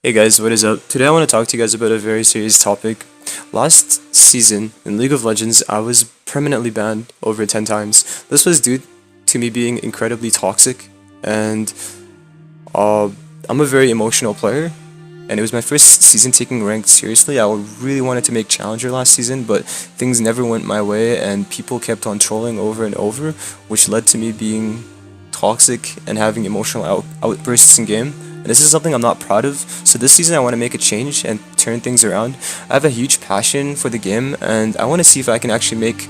Hey guys, what is up? Today I want to talk to you guys about a very serious topic. Last season in League of Legends, I was permanently banned over 10 times. This was due to me being incredibly toxic, and I'm a very emotional player, and it was my first season taking ranked seriously. I really wanted to make Challenger last season, but things never went my way, and people kept on trolling over and over, which led to me being toxic and having emotional outbursts in game. And this is something I'm not proud of, so this season I want to make a change and turn things around. I have a huge passion for the game, and I want to see if I can actually make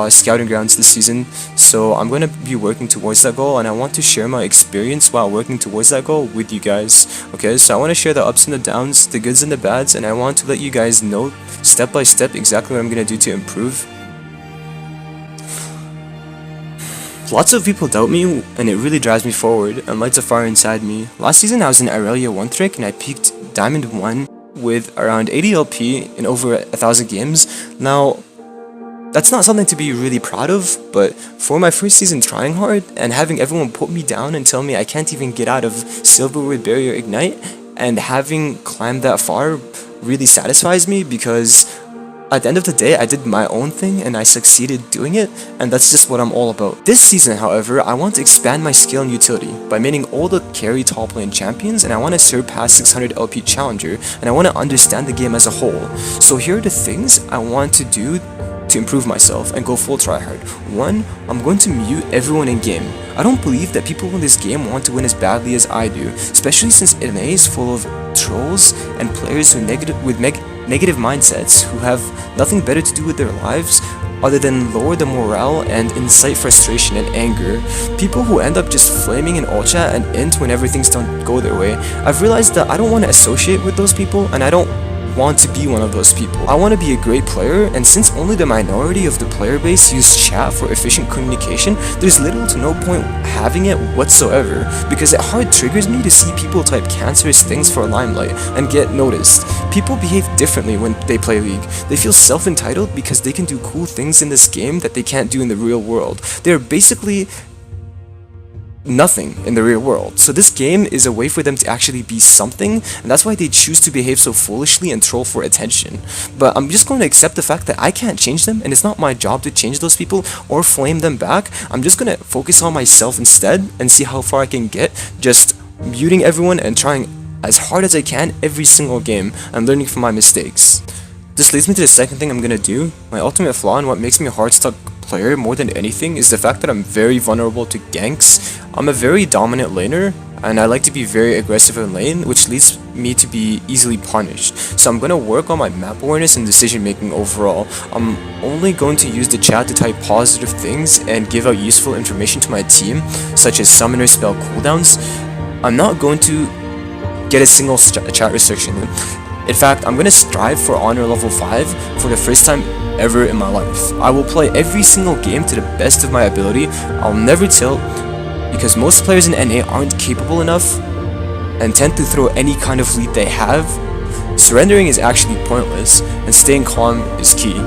scouting grounds this season, so I'm going to be working towards that goal, and I want to share my experience while working towards that goal with you guys. Okay, so I want to share the ups and the downs, the goods and the bads, and I want to let you guys know step by step exactly what I'm going to do to improve. Lots of people doubt me, and it really drives me forward and lights a fire inside me. Last season I was in Irelia 1 trick and I peaked Diamond 1 with around 80 LP in over 1,000 games. Now, that's not something to be really proud of, but for my first season trying hard and having everyone put me down and tell me I can't even get out of Silver with KidBarrierIgnite, and having climbed that far really satisfies me, because at the end of the day, I did my own thing and I succeeded doing it, and that's just what I'm all about. This season, however, I want to expand my skill and utility by maining all the carry top lane champions, and I want to surpass 600 LP Challenger, and I want to understand the game as a whole. So here are the things I want to do to improve myself and go full tryhard. 1. I'm going to mute everyone in game. I don't believe that people in this game want to win as badly as I do, especially since NA is full of trolls and players with negative mindsets who have nothing better to do with their lives other than lower the morale and incite frustration and anger. People who end up just flaming in all chat and int whenever things don't go their way. I've realized that I don't want to associate with those people, and I don't want to be one of those people. I want to be a great player, and since only the minority of the player base use chat for efficient communication, there's little to no point having it whatsoever, because it hard triggers me to see people type cancerous things for limelight and get noticed. People behave differently when they play League. They feel self-entitled because they can do cool things in this game that they can't do in the real world. They're basically nothing in the real world. So this game is a way for them to actually be something, and that's why they choose to behave so foolishly and troll for attention. But I'm just going to accept the fact that I can't change them, and it's not my job to change those people or flame them back. I'm just going to focus on myself instead and see how far I can get, just muting everyone and trying as hard as I can every single game and learning from my mistakes. This leads me to the second thing I'm going to do. My ultimate flaw and what makes me a hard stuck player more than anything is the fact that I'm very vulnerable to ganks. I'm a very dominant laner, and I like to be very aggressive in lane, which leads me to be easily punished. So I'm going to work on my map awareness and decision making overall. I'm only going to use the chat to type positive things and give out useful information to my team, such as summoner spell cooldowns. I'm not going to get a single chat restriction. In fact, I'm going to strive for honor level 5 for the first time ever in my life. I will play every single game to the best of my ability. I'll never tilt, because most players in NA aren't capable enough and tend to throw any kind of lead they have. Surrendering is actually pointless, and staying calm is key.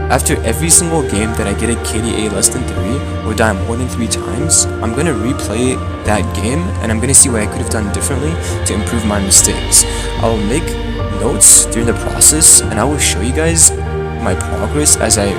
After every single game that I get a KDA less than 3 or die more than 3 times, I'm going to replay that game, and I'm going to see what I could have done differently to improve my mistakes. I'll make notes during the process, and I will show you guys my progress as I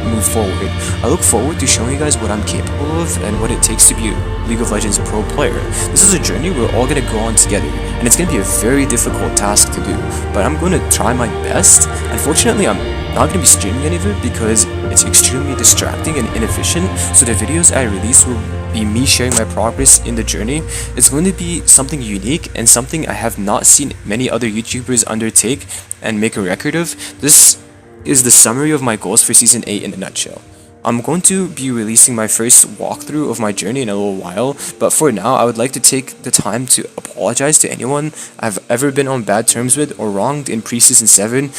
move forward. I look forward to showing you guys what I'm capable of and what it takes to be a League of Legends pro player. This is a journey we're all going to go on together, and it's going to be a very difficult task to do, but I'm going to try my best. Unfortunately, I'm not going to be streaming any of it because it's extremely distracting and inefficient, so the videos I release will be me sharing my progress in the journey. It's going to be something unique and something I have not seen many other YouTubers undertake and make a record of. This is the summary of my goals for Season 8 in a nutshell. I'm going to be releasing my first walkthrough of my journey in a little while, but for now I would like to take the time to apologize to anyone I've ever been on bad terms with or wronged in pre-Season 7.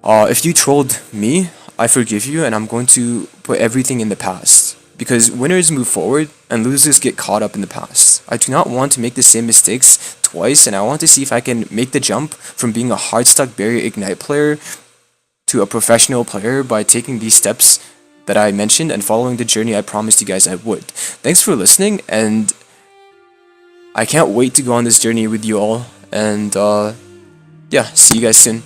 If you trolled me, I forgive you, and I'm going to put everything in the past, because winners move forward and losers get caught up in the past. I do not want to make the same mistakes twice, and I want to see if I can make the jump from being a hard-stuck KidBarrierIgnite player to a professional player by taking these steps that I mentioned and following the journey I promised you guys I would. Thanks for listening, and I can't wait to go on this journey with you all, and yeah, see you guys soon.